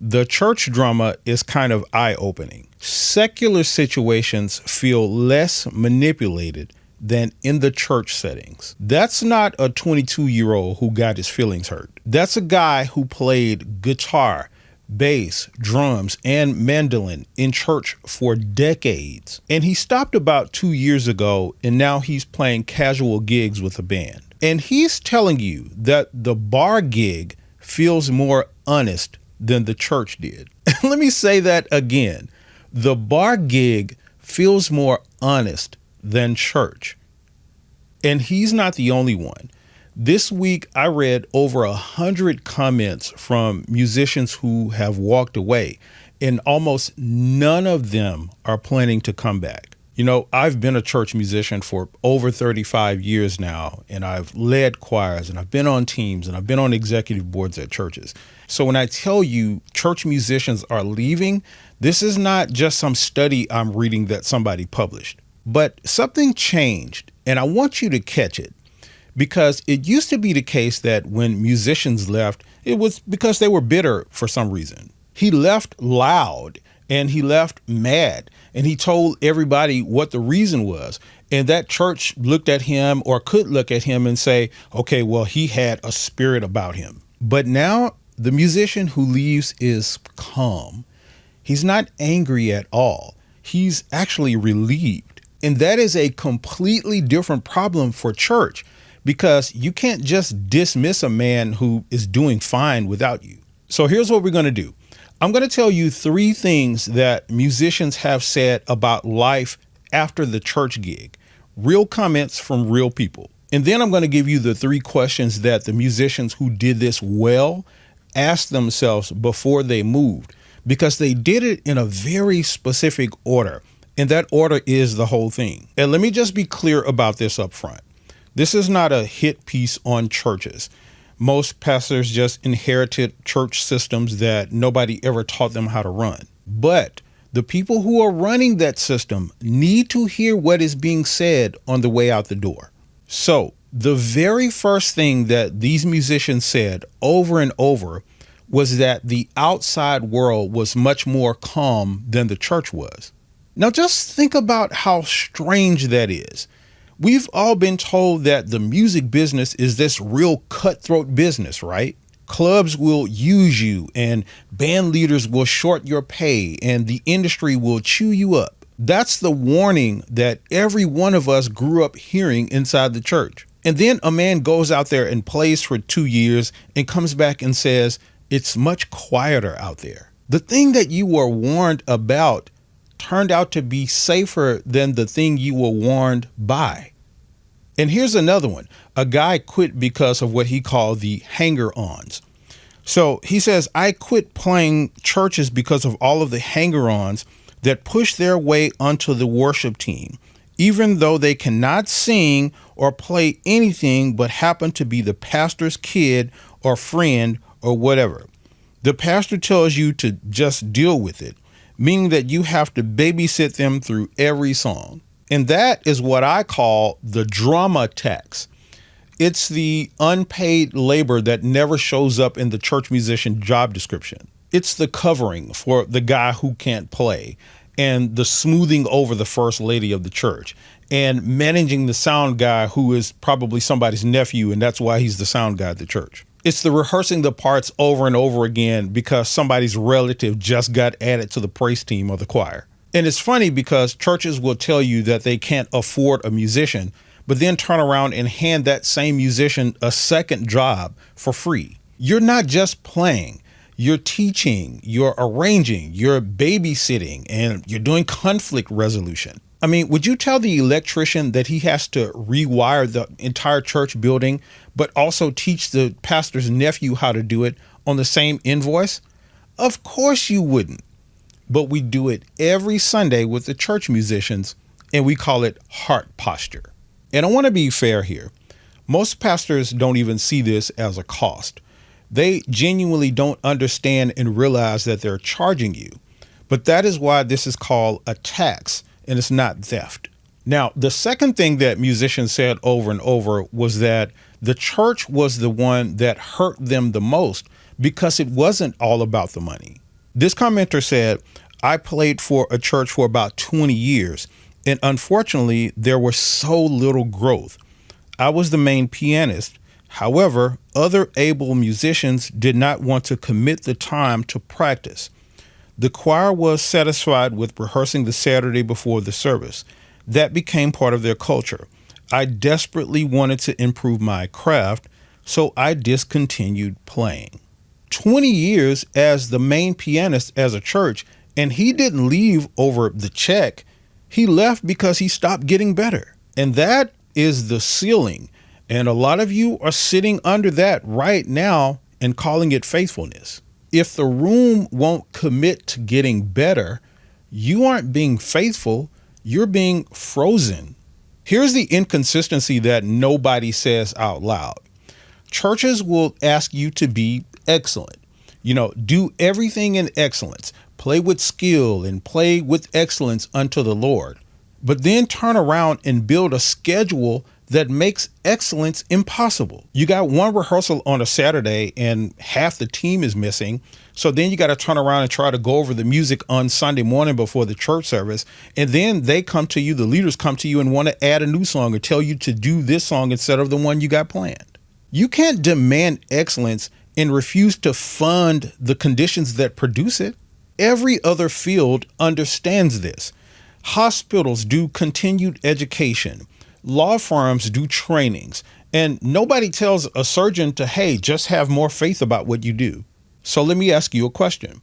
The church drama is kind of eye-opening. Secular situations feel less manipulated than in the church settings. That's not a 22-year-old who got his feelings hurt. That's a guy who played guitar, bass, drums, and mandolin in church for decades. And he stopped about 2 years ago, and now he's playing casual gigs with a band. And he's telling you that the bar gig feels more honest than the church did. Let me say that again. The bar gig feels more honest than church. And he's not the only one. This week, I read over 100 comments from musicians who have walked away, and almost none of them are planning to come back. You know, I've been a church musician for over 35 years now, and I've led choirs, and I've been on teams, and I've been on executive boards at churches. So when I tell you church musicians are leaving, this is not just some study I'm reading that somebody published. But something changed, and I want you to catch it. Because it used to be the case that when musicians left, it was because they were bitter for some reason. He left loud and he left mad, and he told everybody what the reason was. And that church looked at him, or could look at him and say, okay, well, he had a spirit about him. But now the musician who leaves is calm. He's not angry at all. He's actually relieved. And that is a completely different problem for church, because you can't just dismiss a man who is doing fine without you. So here's what we're going to do. I'm going to tell you 3 things that musicians have said about life after the church gig. Real comments from real people. And then I'm going to give you the 3 questions that the musicians who did this well asked themselves before they moved, because they did it in a very specific order. And that order is the whole thing. And let me just be clear about this up front. This is not a hit piece on churches. Most pastors just inherited church systems that nobody ever taught them how to run. But the people who are running that system need to hear what is being said on the way out the door. So the very first thing that these musicians said over and over was that the outside world was much more calm than the church was. Now just think about how strange that is. We've all been told that the music business is this real cutthroat business, right? Clubs will use you, and band leaders will short your pay, and the industry will chew you up. That's the warning that every one of us grew up hearing inside the church. And then a man goes out there and plays for 2 years and comes back and says, it's much quieter out there. The thing that you were warned about turned out to be safer than the thing you were warned by. And here's another one. A guy quit because of what he called the hanger-ons. So he says, I quit playing churches because of all of the hanger-ons that push their way onto the worship team, even though they cannot sing or play anything but happen to be the pastor's kid or friend or whatever. The pastor tells you to just deal with it, meaning that you have to babysit them through every song. And that is what I call the drama tax. It's the unpaid labor that never shows up in the church musician job description. It's the covering for the guy who can't play, and the smoothing over the first lady of the church, and managing the sound guy who is probably somebody's nephew, and that's why he's the sound guy at the church. It's the rehearsing the parts over and over again because somebody's relative just got added to the praise team or the choir. And it's funny because churches will tell you that they can't afford a musician, but then turn around and hand that same musician a second job for free. You're not just playing, you're teaching, you're arranging, you're babysitting, and you're doing conflict resolution. I mean, would you tell the electrician that he has to rewire the entire church building, but also teach the pastor's nephew how to do it on the same invoice? Of course you wouldn't. But we do it every Sunday with the church musicians, and we call it heart posture. And I want to be fair here. Most pastors don't even see this as a cost. They genuinely don't understand and realize that they're charging you. But that is why this is called a tax, and it's not theft. Now, the second thing that musicians said over and over was that the church was the one that hurt them the most because it wasn't all about the money. This commenter said, I played for a church for about 20 years, and unfortunately, there was so little growth. I was the main pianist. However, other able musicians did not want to commit the time to practice. The choir was satisfied with rehearsing the Saturday before the service. That became part of their culture. I desperately wanted to improve my craft, so I discontinued playing. 20 years as the main pianist as a church, and he didn't leave over the check. He left because he stopped getting better. And that is the ceiling. And a lot of you are sitting under that right now and calling it faithfulness. If the room won't commit to getting better, you aren't being faithful, you're being frozen. Here's the inconsistency that nobody says out loud. Churches will ask you to be excellent. Do everything in excellence. Play with skill and play with excellence unto the Lord. But then turn around and build a schedule that makes excellence impossible. You got one rehearsal on a Saturday and half the team is missing. So then you got to turn around and try to go over the music on Sunday morning before the church service. And then they come to you, the leaders come to you and want to add a new song or tell you to do this song instead of the one you got planned. You can't demand excellence and refuse to fund the conditions that produce it. Every other field understands this. Hospitals do continued education. Law firms do trainings, and nobody tells a surgeon to, hey, just have more faith about what you do. So let me ask you a question.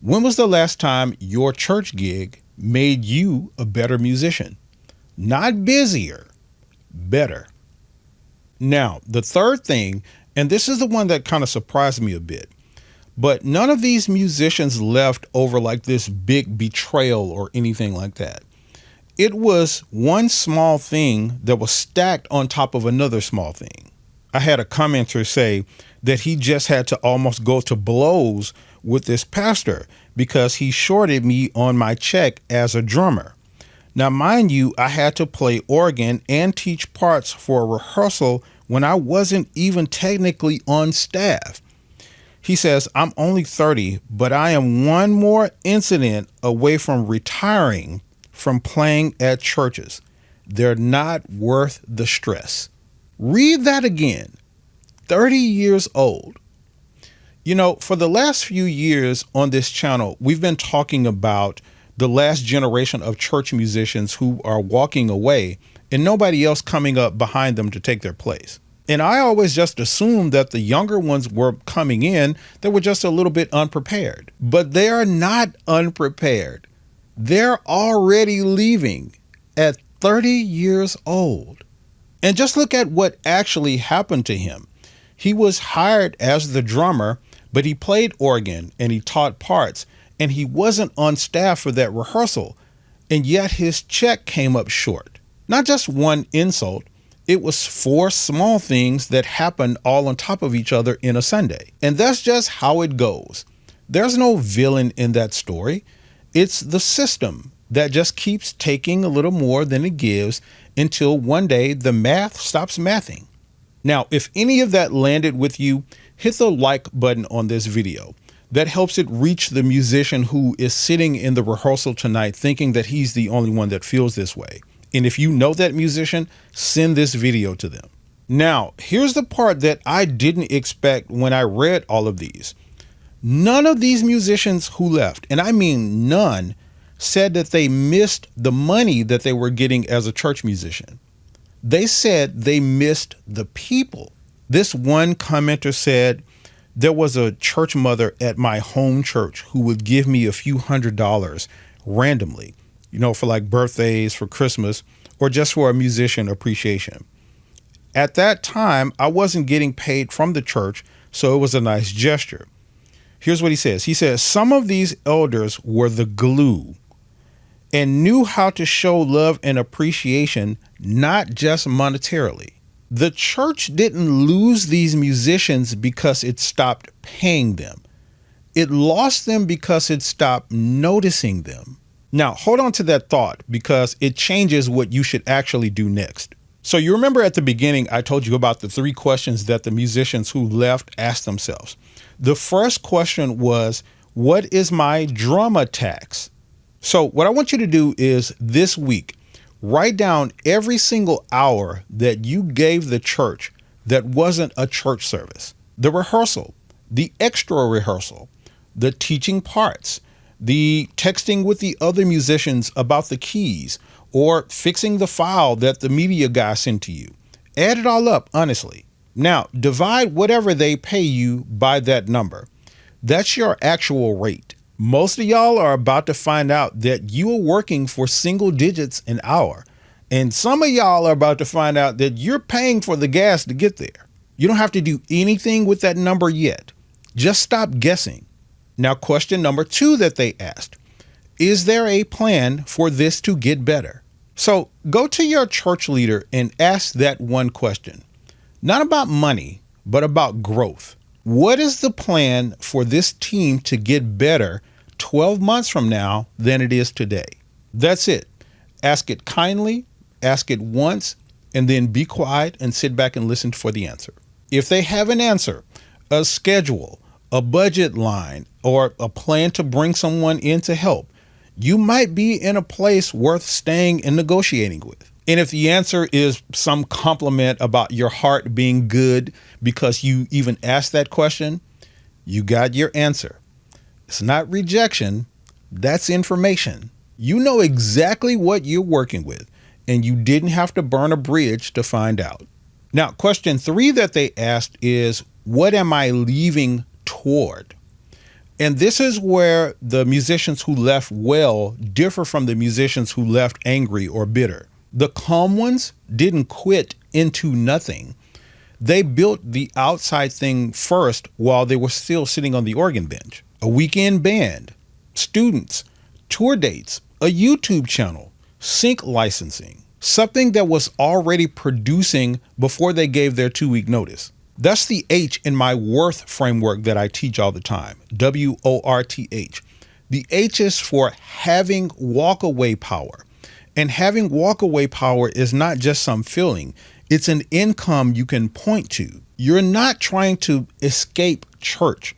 When was the last time your church gig made you a better musician? Not busier, better. Now, the third thing, and this is the one that kind of surprised me a bit, but none of these musicians left over like this big betrayal or anything like that. It was one small thing that was stacked on top of another small thing. I had a commenter say that he just had to almost go to blows with this pastor because he shorted me on my check as a drummer. Now, mind you, I had to play organ and teach parts for a rehearsal when I wasn't even technically on staff. He says, I'm only 30, but I am one more incident away from retiring from playing at churches. They're not worth the stress. Read that again. 30 years old. For the last few years on this channel, we've been talking about the last generation of church musicians who are walking away and nobody else coming up behind them to take their place. And I always just assumed that the younger ones were coming in that were just a little bit unprepared. But they are not unprepared. They're already leaving at 30 years old. And just look at what actually happened to him. He was hired as the drummer, but he played organ and he taught parts, and he wasn't on staff for that rehearsal. And yet his check came up short. Not just one insult. It was 4 small things that happened all on top of each other in a Sunday. And that's just how it goes. There's no villain in that story. It's the system that just keeps taking a little more than it gives until one day the math stops mathing. Now, if any of that landed with you, hit the like button on this video. That helps it reach the musician who is sitting in the rehearsal tonight thinking that he's the only one that feels this way. And if you know that musician, send this video to them. Now, here's the part that I didn't expect when I read all of these. None of these musicians who left, and I mean none, said that they missed the money that they were getting as a church musician. They said they missed the people. This one commenter said, there was a church mother at my home church who would give me a few $100s randomly, for like birthdays, for Christmas, or just for a musician appreciation. At that time, I wasn't getting paid from the church, so it was a nice gesture. Here's what he says. He says, some of these elders were the glue and knew how to show love and appreciation, not just monetarily. The church didn't lose these musicians because it stopped paying them. It lost them because it stopped noticing them. Now, hold on to that thought because it changes what you should actually do next. So you remember at the beginning, I told you about the 3 questions that the musicians who left asked themselves. The first question was, What is my drama tax? So what I want you to do is this week, write down every single hour that you gave the church that wasn't a church service. The rehearsal, the extra rehearsal, the teaching parts, the texting with the other musicians about the keys, or fixing the file that the media guy sent to you. Add it all up, honestly. Now, divide whatever they pay you by that number. That's your actual rate. Most of y'all are about to find out that you are working for single digits an hour. And some of y'all are about to find out that you're paying for the gas to get there. You don't have to do anything with that number yet. Just stop guessing. Now, question number 2 that they asked, is there a plan for this to get better? So go to your church leader and ask that one question, not about money, but about growth. What is the plan for this team to get better 12 months from now than it is today? That's it. Ask it kindly, ask it once, and then be quiet and sit back and listen for the answer. If they have an answer, a schedule, a budget line, or a plan to bring someone in to help, you might be in a place worth staying and negotiating with. And if the answer is some compliment about your heart being good because you even asked that question, you got your answer. It's not rejection. That's information. You know exactly what you're working with, and you didn't have to burn a bridge to find out. Now, question 3 that they asked is, what am I leaving toward? And this is where the musicians who left well differ from the musicians who left angry or bitter. The calm ones didn't quit into nothing. They built the outside thing first while they were still sitting on the organ bench. A weekend band, students, tour dates, a YouTube channel, sync licensing, something that was already producing before they gave their 2-week notice. That's the H in my worth framework that I teach all the time, WORTH. The H is for having walkaway power. And having walkaway power is not just some feeling. It's an income you can point to. You're not trying to escape church.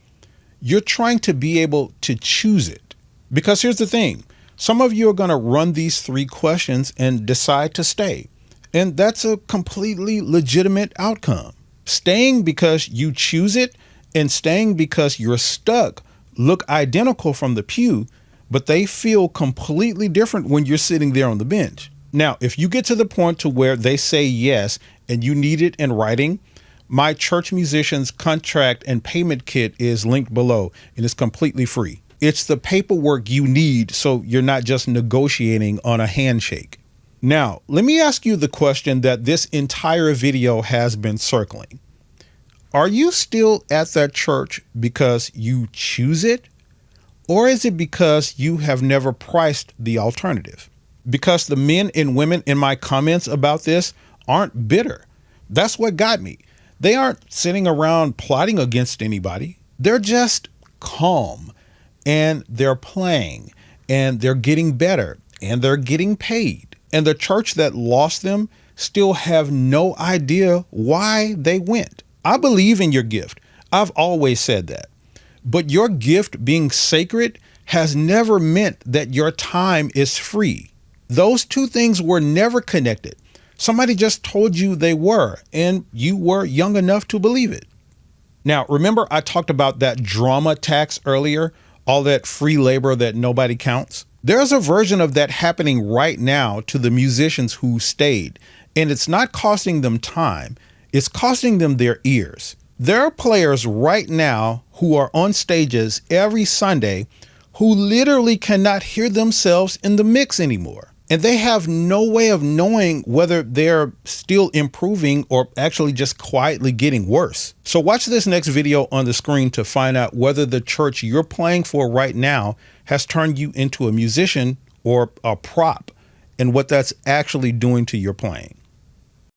You're trying to be able to choose it. Because here's the thing. Some of you are going to run these 3 questions and decide to stay. And that's a completely legitimate outcome. Staying because you choose it and staying because you're stuck look identical from the pew, but they feel completely different when you're sitting there on the bench. Now, if you get to the point to where they say yes and you need it in writing, my church musicians contract and payment kit is linked below and it's completely free. It's the paperwork you need so you're not just negotiating on a handshake. Now, let me ask you the question that this entire video has been circling. Are you still at that church because you choose it? Or is it because you have never priced the alternative? Because the men and women in my comments about this aren't bitter. That's what got me. They aren't sitting around plotting against anybody. They're just calm and they're playing and they're getting better and they're getting paid. And the church that lost them still have no idea why they went. I believe in your gift. I've always said that. But your gift being sacred has never meant that your time is free. Those 2 things were never connected. Somebody just told you they were, and you were young enough to believe it. Now, remember I talked about that drama tax earlier, all that free labor that nobody counts? There's a version of that happening right now to the musicians who stayed, and it's not costing them time. It's costing them their ears. There are players right now who are on stages every Sunday who literally cannot hear themselves in the mix anymore. And they have no way of knowing whether they're still improving or actually just quietly getting worse. So watch this next video on the screen to find out whether the church you're playing for right now has turned you into a musician or a prop and what that's actually doing to your playing.